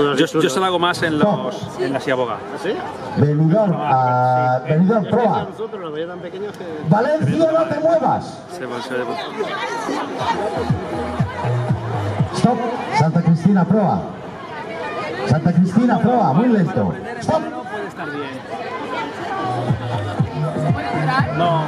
Yo se lo hago más en la Siaboga. ¿Sí? Benidorm, proa. Nosotros lo veía tan pequeños que... Valencia, no te muevas. Stop. Santa Cristina, proa. Santa Cristina, proa, muy lento. Stop. No puede estar bien. No.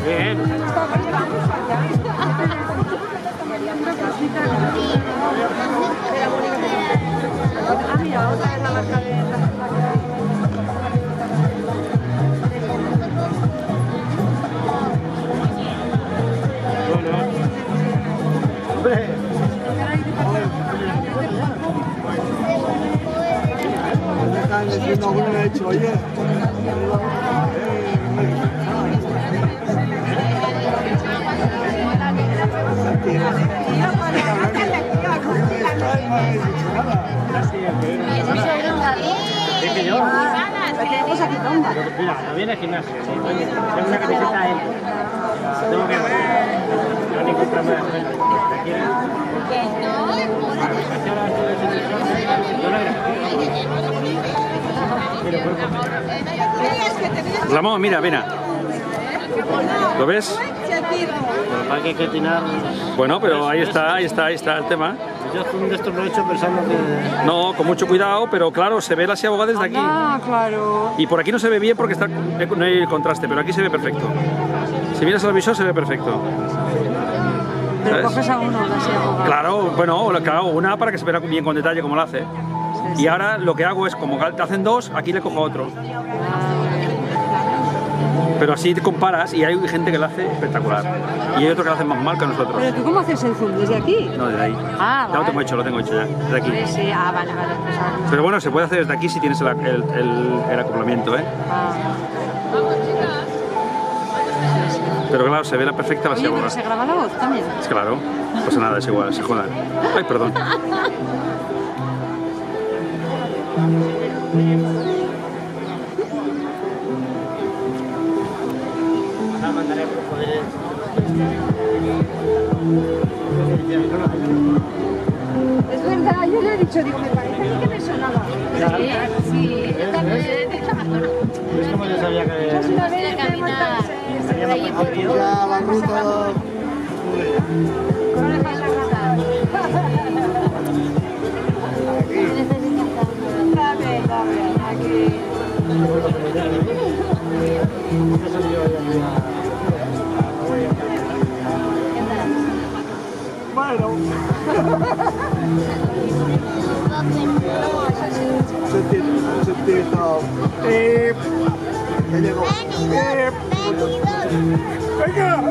Bien. Mira, otra vez la marca de... Alguno me ha dicho, oye, Mira, no viene al gimnasio. Tengo una camiseta a él. Tengo que no hay ningún problema. Ramón, mira, mira. ¿Lo ves? hay que tirar. Bueno, pero ahí está el tema. Yo de esto lo he hecho pensando que... No, con mucho cuidado, pero claro, se ve la Siaboga desde aquí. Ah, claro. Y por aquí no se ve bien porque no hay contraste, pero aquí se ve perfecto. Si miras al visor se ve perfecto. Pero ¿Sabes? coges a uno, la Siaboga. Claro, bueno, claro, una para que se vea bien con detalle como lo hace. Y ahora lo que hago es, como te hacen dos, aquí le cojo otro. Pero así te comparas y hay gente que lo hace espectacular. Y hay otro que lo hace más mal que nosotros. ¿Pero tú cómo haces el zoom? ¿Desde aquí? No, desde ahí. Ah, Ya vale. lo tengo hecho ya, desde aquí. Sí, sí, vale. Pues, Pero bueno, se puede hacer desde aquí si tienes el acoplamiento, ¿eh? Pero claro, se ve la perfecta la Oye, Siaboga. pero se graba la voz también. Es claro, no pasa nada, es igual, se jodan. Ay, perdón. Es verdad, yo le he dicho, digo, me parece a mí que me sonaba. Sí, yo también. Es como yo sabía que... Es una vez que montarse. Ya van ruta... Dame, aquí. Bueno. Sentito. Me llegó. Venga.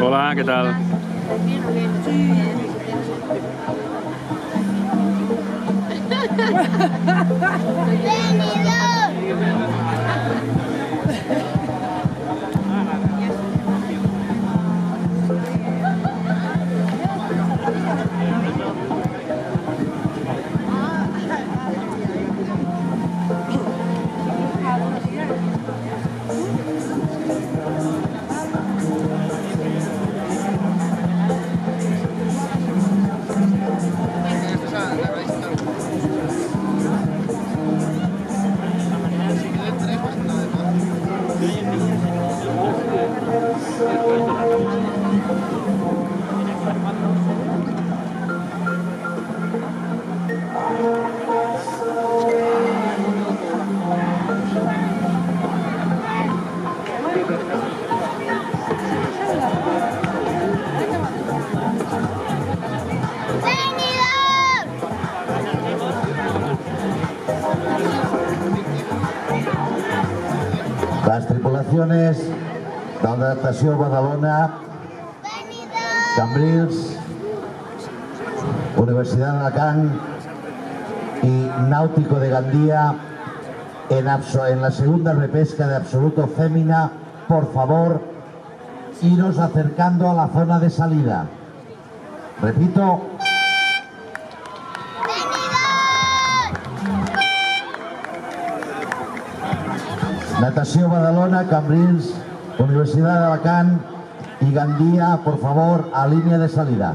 Hola, ¿qué tal? Las tripulaciones de la natació Badalona, Cambrils, Universidad de Alacant y Náutico de Gandía en la segunda repesca de absoluto fémina, por favor, iros acercando a la zona de salida. Repito. Natació Badalona, Cambrils, Universidad de Alacant y Gandía, por favor, a línea de salida.